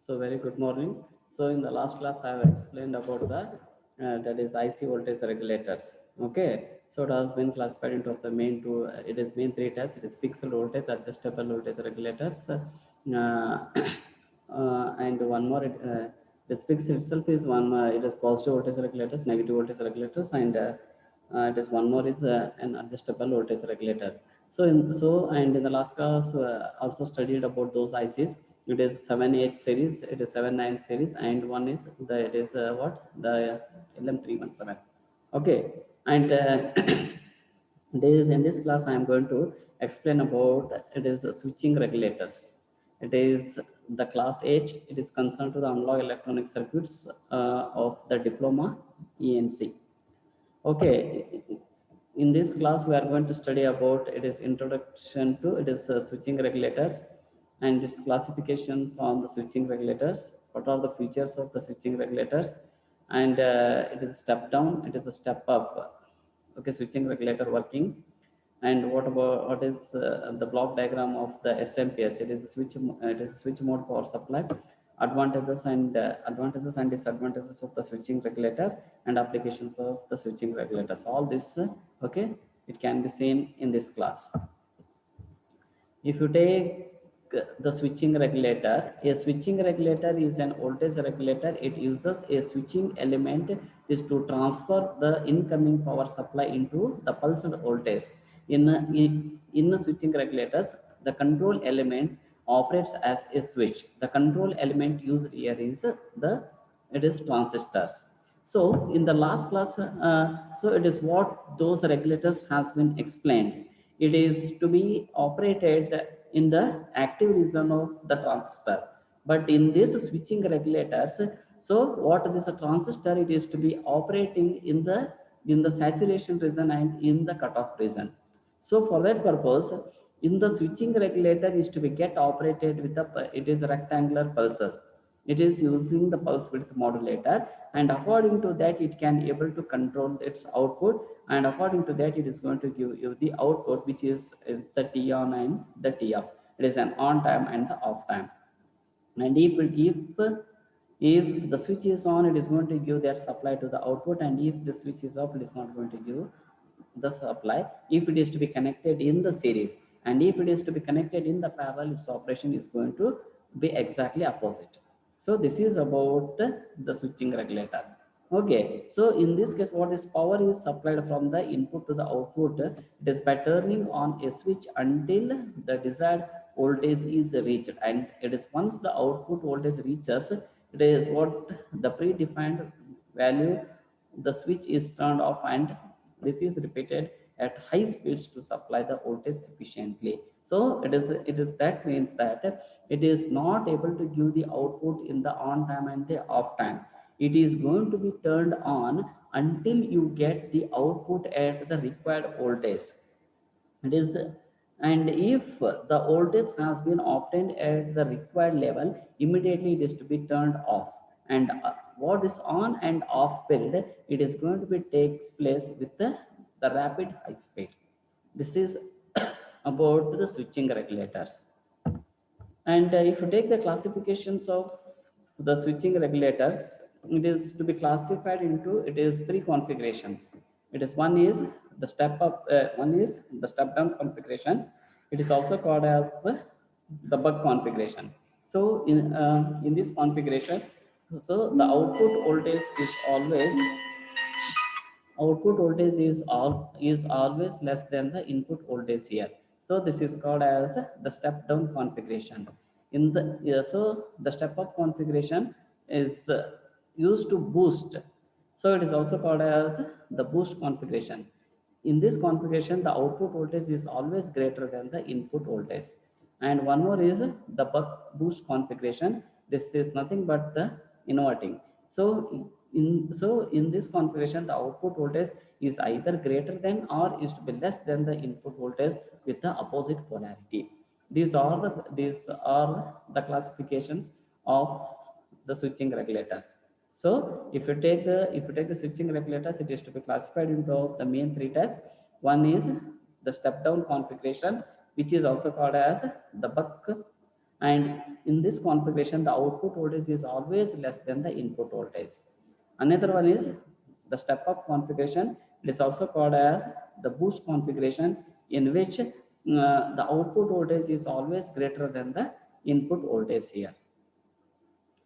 So very good morning. So in the last class, I have explained about the that is IC voltage regulators. Okay. So it has been classified into the main two. It is main three types. It is fixed voltage, adjustable voltage regulators, and one more. This fixed itself is one. It is positive voltage regulators, negative voltage regulators, and it is one more is an adjustable voltage regulator. And in the last class also studied about those ICs. It is 7-8 series, it is 7-9 series, and one is the it is what the LM317. Okay, and this in this class I am going to explain about it is switching regulators. It is the class 8. It is concerned to the analog electronic circuits of the diploma ENC. Okay, in this class we are going to study about it is introduction to it is switching regulators and its classifications on the switching regulators. What are the features of the switching regulators? And it is a step down, it is a step up. Okay, switching regulator working. And what about what is the block diagram of the SMPS? It is a switch mode power supply. Advantages and disadvantages of the switching regulator and applications of the switching regulators. All this, okay, it can be seen in this class. If you take the switching regulator, a switching regulator is an voltage regulator. It uses a switching element is to transfer the incoming power supply into the pulsed voltage. In switching regulators, the control element operates as a switch. The control element used here is it is transistors. So in the last class, so it is what those regulators has been explained. It is to be operated in the active region of the transistor. But in this switching regulators, so what is a transistor? It is to be operating in the saturation region and in the cutoff region. So for that purpose, in the switching regulator is to be get operated with it is rectangular pulses. It is using the pulse width modulator, and according to that it can able to control its output, and according to that it is going to give you the output, which is the T on and the T off. It is an on time and the off time. And if the switch is on, it is going to give that supply to the output, and if the switch is off, it is not going to give the supply. If it is to be connected in the series, and if it is to be connected in the parallel, its operation is going to be exactly opposite. So this is about the switching regulator. Okay, so in this case, what is power is supplied from the input to the output. It is by turning on a switch until the desired voltage is reached, and it is once the output voltage reaches, it is what the predefined value, the switch is turned off, and this is repeated at high speeds to supply the voltage efficiently. So it is that means that it is not able to give the output in the on time and the off time. It is going to be turned on until you get the output at the required voltage. It is, and if the voltage has been obtained at the required level, immediately it is to be turned off. And what is on and off period, it is going to be takes place with the rapid high speed. This is about the switching regulators. And if you take the classifications of the switching regulators, it is to be classified into it is three configurations. It is one is the step up, one is the step down configuration. It is also called as the buck configuration. So in this configuration, so the output voltage is always less than the input voltage here. So this is called as the step down configuration. In the so the step up configuration is used to boost. So it is also called as the boost configuration. In this configuration, the output voltage is always greater than the input voltage. And one more is the buck boost configuration. This is nothing but the inverting. So in this configuration, the output voltage is either greater than or is to be less than the input voltage with the opposite polarity. These are the classifications of the switching regulators. So if you take the switching regulators, it is to be classified into the main three types. One is the step down configuration, which is also called as the buck And in this configuration, the output voltage is always less than the input voltage. Another one is the step up configuration. It is also called as the boost configuration, in which the output voltage is always greater than the input voltage here.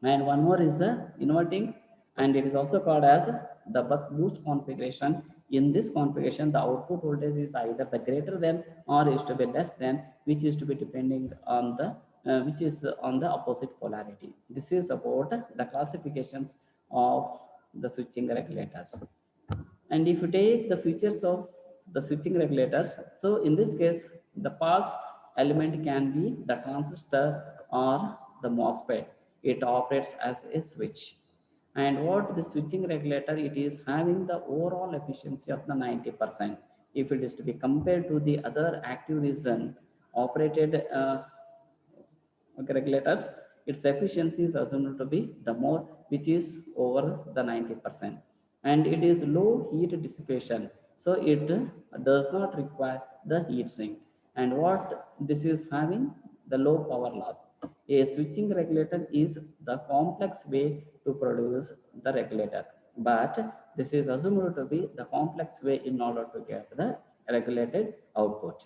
And one more is the inverting, and it is also called as the buck boost configuration. In this configuration, the output voltage is either the greater than or is to be less than, which is to be depending on the which is on the opposite polarity. This is about the classifications of the switching regulators. And if you take the features of the switching regulators, so in this case, the pass element can be the transistor or the MOSFET. It operates as a switch. And what the switching regulator, it is having the overall efficiency of the 90%. If it is to be compared to the other active region operated regulators, its efficiency is assumed to be the more, which is over the 90%. And it is low heat dissipation, so it does not require the heat sink. And what this is having, the low power loss. A switching regulator is the complex way to produce the regulator, but this is assumed to be the complex way in order to get the regulated output.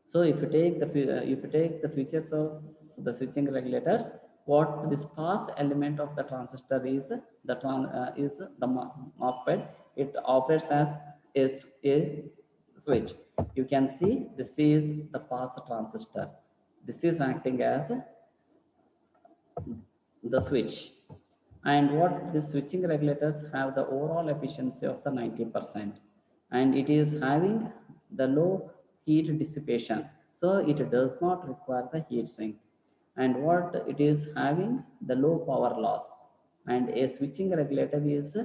So if you take the features of the switching regulators, what this pass element of the transistor is the MOSFET. It operates as a switch. You can see this is the pass transistor. This is acting as the switch. And what the switching regulators have the overall efficiency of the 90%, and it is having the low heat dissipation, so it does not require the heat sink. And what it is having, the low power loss. And a switching regulator is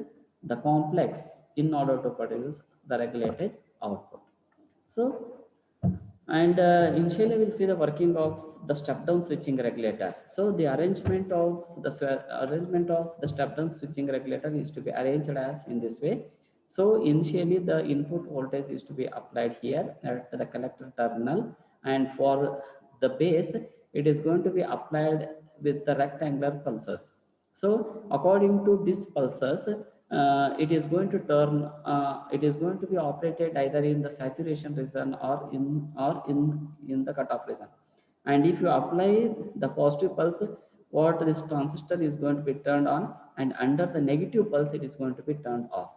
the complex in order to produce the regulated output. So, and initially we'll see the working of the step down switching regulator. So the arrangement of the step down switching regulator is to be arranged as in this way. So initially the input voltage is to be applied here at the collector terminal, and for the base it is going to be applied with the rectangular pulses. So according to these pulses, it is going to it is going to be operated either in the saturation region or in the cutoff region. And if you apply the positive pulse, what this transistor is going to be turned on, and under the negative pulse it is going to be turned off.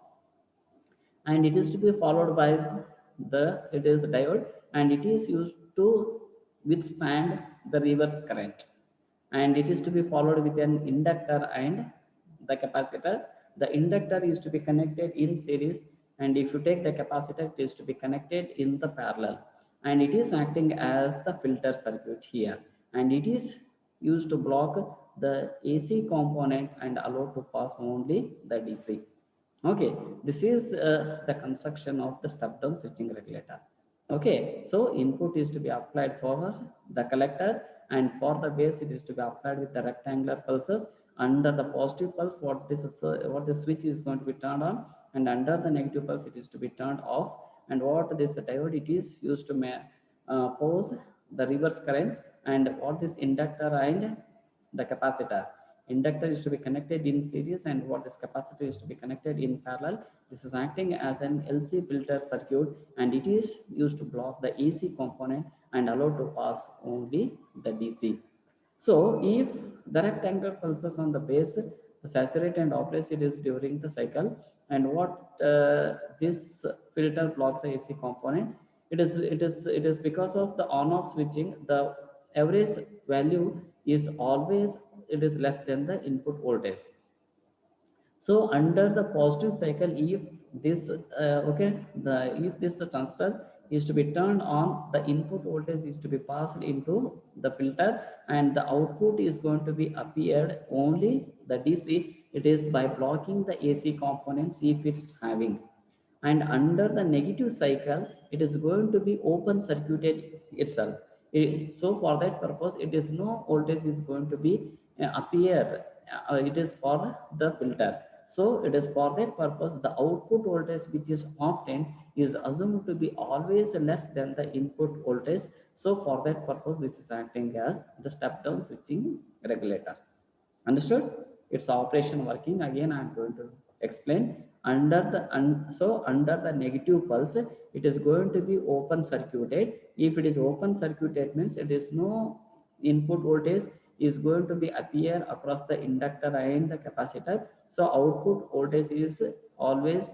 And it is to be followed by it is diode, and it is used to withstand the reverse current. And it is to be followed with an inductor and the capacitor. The inductor is to be connected in series, and if you take the capacitor, it is to be connected in the parallel, and it is acting as the filter circuit here, and it is used to block the AC component and allow to pass only the DC. Okay, this is the construction of the step down switching regulator. Okay, so input is to be applied for the collector, and for the base it is to be applied with the rectangular pulses. Under the positive pulse, what the switch is going to be turned on, and under the negative pulse it is to be turned off. And what this diode, it is used to pose the reverse current. And what this inductor and the capacitor, inductor is to be connected in series, and what this capacitor is to be connected in parallel. This is acting as an LC filter circuit, and it is used to block the AC component and allow to pass only the DC. So if the rectangular pulses on the base saturate and operates, it is during the cycle. And what this filter blocks the AC component, it is because of the on off switching, the average value is always, it is less than the input voltage. So under the positive cycle, if this if this transistor is to be turned on, the input voltage is to be passed into the filter, and the output is going to be appeared only the DC. It is by blocking the AC components if it's having. And under the negative cycle, it is going to be open circuited itself. So for that purpose, it is no voltage is going to be appear. It is for the filter. So it is for that purpose, the output voltage which is obtained is assumed to be always less than the input voltage. So for that purpose, this is acting as the step down switching regulator. Understood? Its operation working. Again, I am going to explain. Under the negative pulse, it is going to be open circuited. If it is open circuited, means it is no input voltage is going to be appear across the inductor and the capacitor. So output voltage is always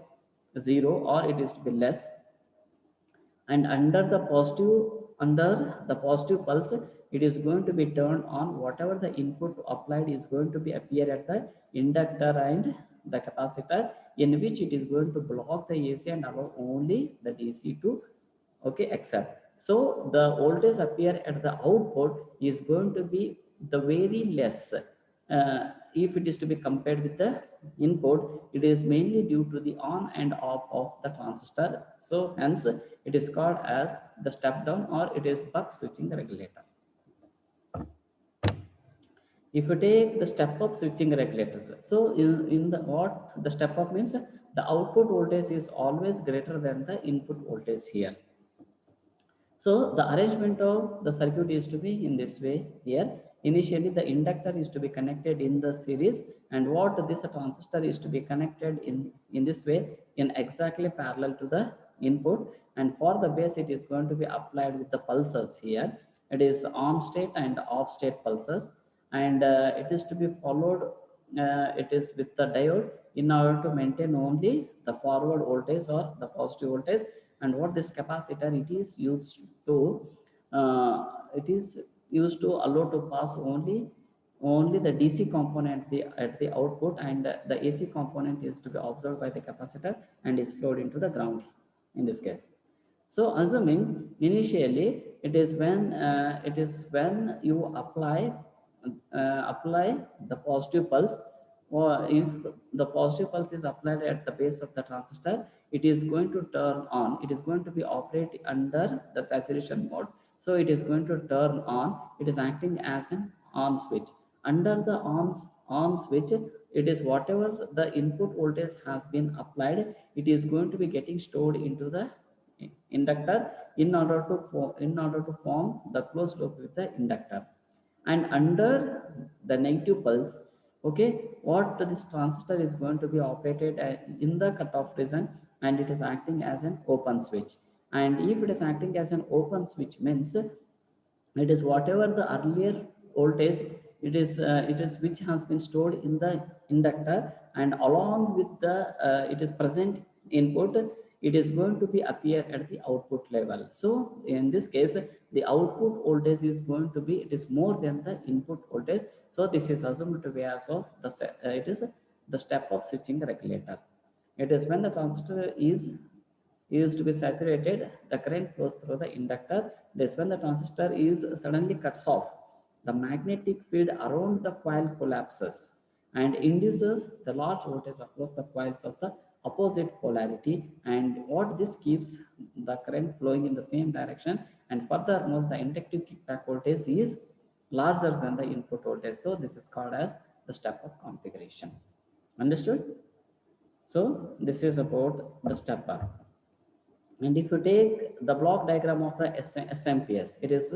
zero, or it is to be less. And under the positive pulse, it is going to be turned on. Whatever the input applied is going to be appear at the inductor and the capacitor, in which it is going to block the AC and allow only the DC to, okay, accept. So the voltage appear at the output is going to be the very less, if it is to be compared with the input. It is mainly due to the on and off of the transistor. So hence it is called as the step down, or it is buck switching regulator. If you take the step up switching regulator, so in the what the step up means, the output voltage is always greater than the input voltage here. So the arrangement of the circuit is to be in this way here. Initially, the inductor is to be connected in the series, and what this transistor is to be connected in this way, in exactly parallel to the input. And for the base, it is going to be applied with the pulses here. It is on state and off state pulses, and it is to be followed. It is with the diode in order to maintain only the forward voltage or the positive voltage. And what this capacitor, it is used to allow to pass only the DC component at the output, and the AC component is to be observed by the capacitor and is flowed into the ground in this case. So assuming initially, it is when you apply the positive pulse, or if the positive pulse is applied at the base of the transistor, it is going to turn on. It is going to be operate under the saturation mode. So it is going to turn on. It is acting as an on switch. Under the on switch, it is whatever the input voltage has been applied, it is going to be getting stored into the inductor in order to form the closed loop with the inductor. And under the negative pulse, okay, what this transistor is going to be operated in the cutoff region, and it is acting as an open switch. And if it is acting as an open switch, means it is whatever the earlier voltage, it is which has been stored in the inductor, and along with the it is present input, it is going to be appear at the output level. So in this case, the output voltage is going to be, it is more than the input voltage. So this is assumed to be as of the it is the step of switching regulator. It is when the transistor is to be saturated, the current flows through the inductor. This when the transistor is suddenly cuts off, the magnetic field around the coil collapses and induces the large voltage across the coils of the opposite polarity. And what this keeps the current flowing in the same direction. And furthermore, the inductive kickback voltage is larger than the input voltage. So this is called as the step-up configuration. Understood? So this is about the step-up. And if you take the block diagram of the SMPS, it is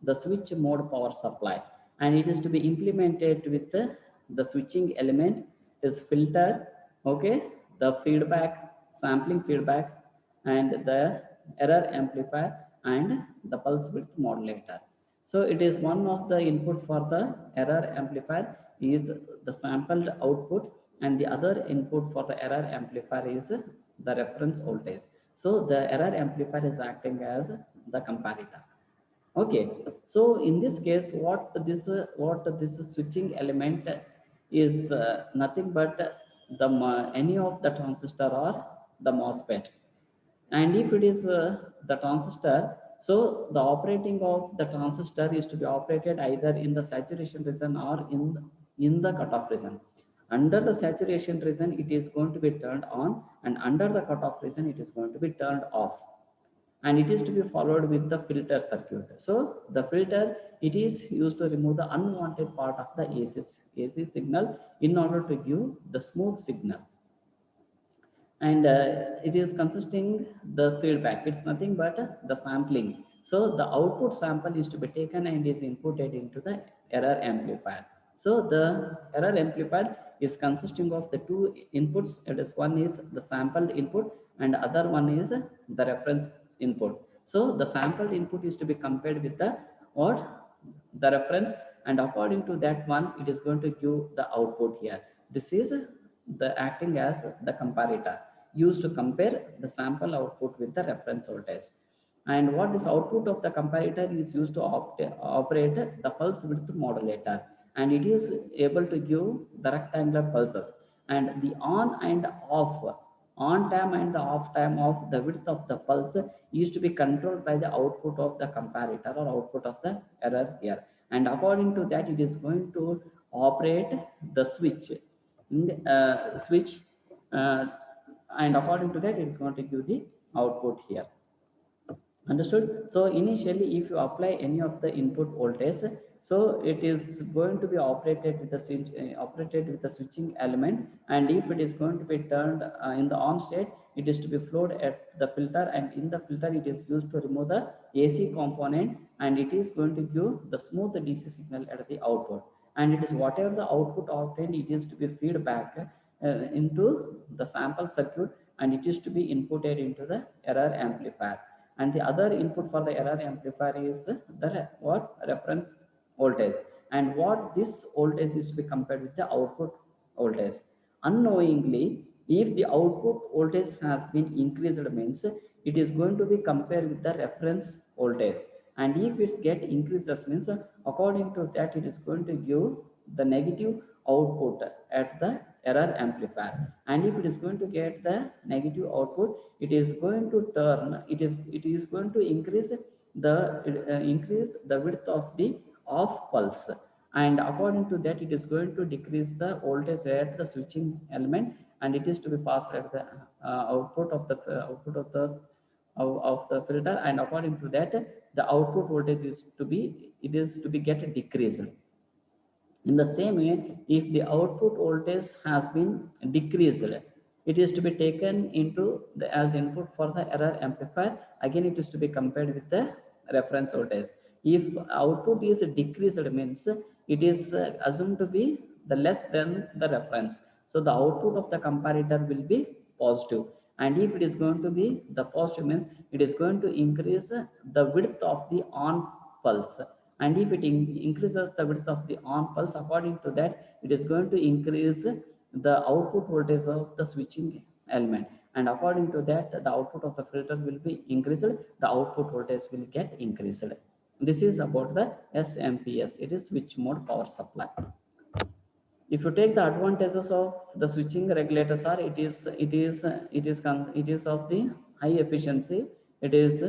the switch mode power supply, and it is to be implemented with the switching element is filter, okay, the feedback, sampling feedback, and the error amplifier, and the pulse width modulator. So it is one of the input for the error amplifier is the sampled output, and the other input for the error amplifier is the reference voltage. So the error amplifier is acting as the comparator. Okay. So in this case, what this switching element is nothing but the any of the transistor or the MOSFET. And if it is the transistor, so the operating of the transistor is to be operated either in the saturation region or in the cutoff region. Under the saturation region, it is going to be turned on, and under the cutoff region, it is going to be turned off. and it is to be followed with the filter circuit. So the filter, it is used to remove the unwanted part of the AC signal in order to give the smooth signal. And it is consisting the feedback. It's nothing but the sampling. So the output sample is to be taken and is inputted into the error amplifier. So the error amplifier is consisting of the two inputs. It is, one is the sampled input and other one is the reference input. So the sampled input is to be compared with the what, the reference, and according to that one it is going to give the output here. This is the acting as the comparator used to compare the sample output with the reference voltage. And what is output of the comparator is used to operate the pulse width modulator, and it is able to give the rectangular pulses, and the on and off, on time and the off time of the width of the pulse is to be controlled by the output of the comparator or output of the error here. And according to that it is going to operate the switch in the, switch, uh, and according to that it is going to give the output here. Understood? So initially, if you apply any of the input voltage, so it is going to be operated with the operated with the switching element, and if it is going to be turned in the on state, it is to be flowed at the filter, and in the filter it is used to remove the AC component, and it is going to give the smooth DC signal at the output. And it is whatever the output obtained, it is to be feedback into the sample circuit, and it is to be inputted into the error amplifier. And the other input for the error amplifier is the what, reference voltage, and what this voltage is to be compared with the output voltage. Unknowingly, if the output voltage has been increased, means it is going to be compared with the reference voltage, and if it's get increases, means according to that it is going to give the negative output at the error amplifier. And if it is going to get the negative output, it is going to turn, it is going to increase the width of the off pulse, and according to that it is going to decrease the voltage at the switching element, and it is to be passed at the output of the of the filter, and according to that the output voltage is to be, it is to be get decreased. In the same way, if the output voltage has been decreased, it is to be taken into the as input for the error amplifier. Again, it is to be compared with the reference voltage. If output is decreased, means it is assumed to be the less than the reference. So the output of the comparator will be positive. And if it is going to be the positive, means it is going to increase the width of the on pulse, and if it increases the width of the on pulse, according to that it is going to increase the output voltage of the switching element, and according to that the output of the filter will be increased, the output voltage will get increased. This is about the SMPS, it is switch mode power supply. If you take the advantages of the switching regulators, are it is of the high efficiency, it is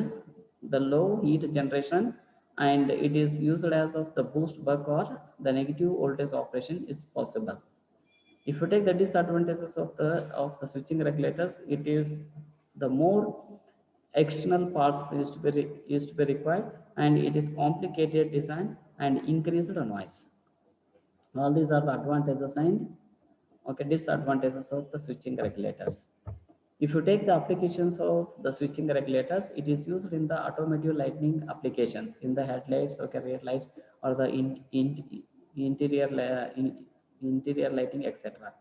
the low heat generation, and it is used as of the boost buck or the negative voltage operation is possible. If you take the disadvantages of the switching regulators, it is the more external parts is to be required, and it is complicated design and increased noise. All these are the advantages and okay disadvantages of the switching regulators. If you take the applications of the switching regulators, it is used in the automotive lighting applications, in the headlights, okay, rear lights, or the interior interior lighting, etc.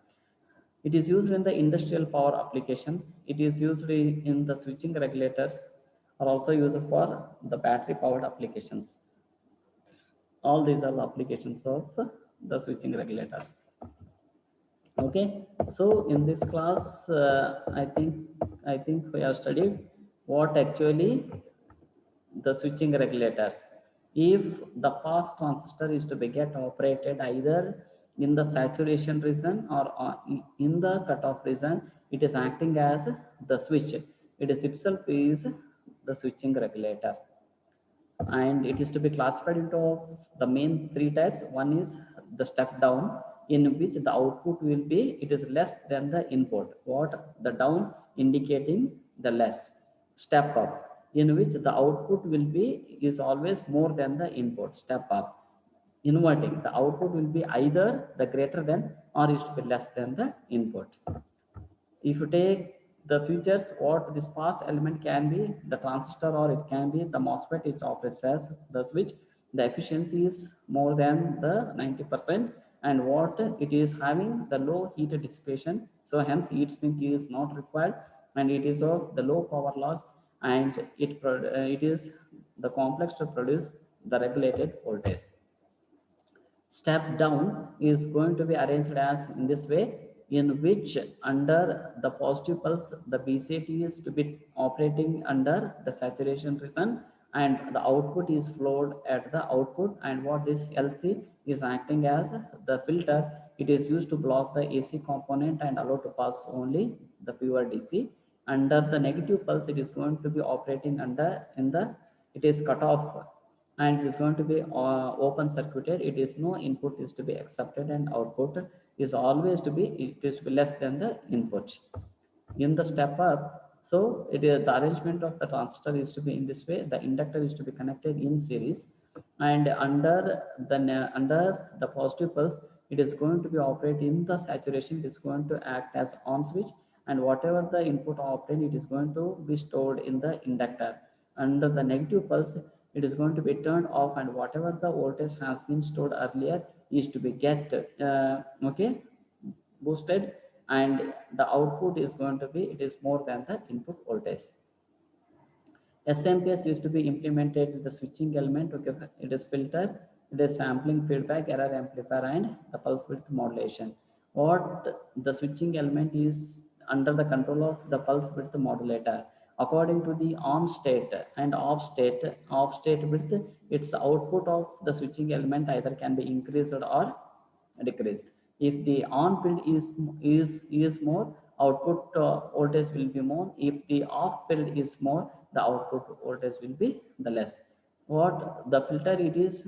It is used in the industrial power applications. It is used in the switching regulators, are also used for the battery powered applications. All these are the applications of the switching regulators. Okay, so in this class I think we have studied what actually the switching regulators. If the pass transistor is to be get operated either in the saturation region or in the cutoff region, it is acting as the switch. It is itself is the switching regulator, and it is to be classified into the main three types. One is the step down, in which the output will be, it is less than the input, what the down indicating the less. Step up, in which the output will be is always more than the input. Step up. Inverting, the output will be either the greater than or is to be less than the input. If you take the features, what this pass element can be the transistor or it can be the MOSFET, it operates as the switch. The efficiency is more than the 90%, and what it is having the low heat dissipation, so hence heat sink is not required, and it is of the low power loss, and it is the complex to produce the regulated voltage. Step down is going to be arranged as in this way, in which under the positive pulse, the BCT is to be operating under the saturation region, and the output is flowed at the output, and what this LC is acting as the filter, it is used to block the AC component and allow to pass only the pure DC. Under the negative pulse, it is going to be operating under in the, it is cut off, and it is going to be open circuited. It is no input is to be accepted, and output is always to be, it is to be less than the input. In the step up, so it is the arrangement of the transistor is to be in this way. The inductor is to be connected in series, and under the positive pulse, it is going to be operate in the saturation. It is going to act as on switch, and whatever the input obtained, it is going to be stored in the inductor. Under the negative pulse, it is going to be turned off, and whatever the voltage has been stored earlier is to be get okay, boosted, and the output is going to be, it is more than the input voltage. SMPS is to be implemented with the switching element. Okay, it is filter, it is sampling, feedback, error amplifier, and the pulse width modulation. What the switching element is under the control of the pulse width modulator. According to the on state and off state width, its output of the switching element either can be increased or decreased. If the on field is more, output voltage will be more. If the off field is more, the output voltage will be the less. What the filter, it is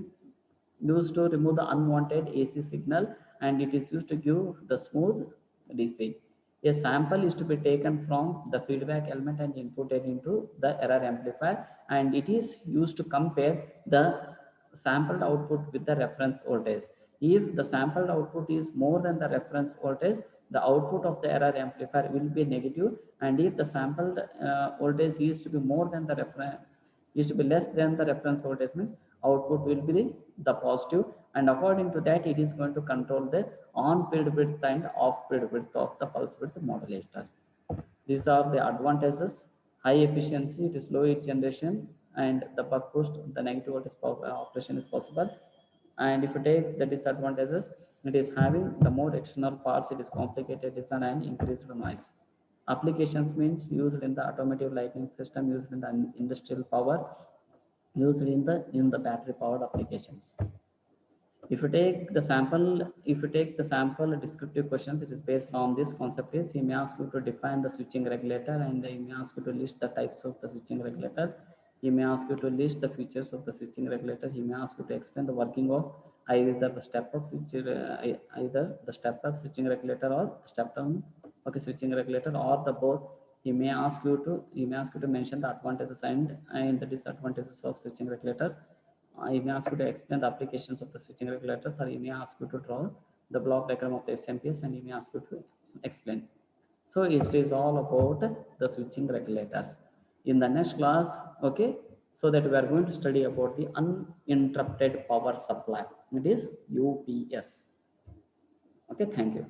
used to remove the unwanted AC signal, and it is used to give the smooth DC. A sample is to be taken from the feedback element and inputted into the error amplifier, and it is used to compare the sampled output with the reference voltage. If the sampled output is more than the reference voltage, the output of the error amplifier will be negative, and if the sampled voltage is to be more than the reference, is to be less than the reference voltage, means output will be the positive, and according to that, it is going to control the on field width and off field width of the pulse width modulator. These are the advantages: high efficiency, it is low heat generation, and the buck boost, the negative voltage operation is possible. And if you take the disadvantages, it is having the more external parts, it is complicated design and increased noise. Applications means used in the automotive lighting system, used in the industrial power, used in the battery powered applications. If you take the sample descriptive questions, it is based on this concept is, he may ask you to define the switching regulator, and he may ask you to list the types of the switching regulator. He may ask you to list the features of the switching regulator. He may ask you to explain the working of either the step up switching regulator or step down switching regulator, or the both. He may ask you to mention the advantages and the disadvantages of switching regulators. He may ask you to explain the applications of the switching regulators, or he may ask you to draw the block diagram of the SMPS, and he may ask you to explain. So it is all about the switching regulators. In the next class, okay, so that we are going to study about the uninterrupted power supply. It is UPS. Okay, thank you.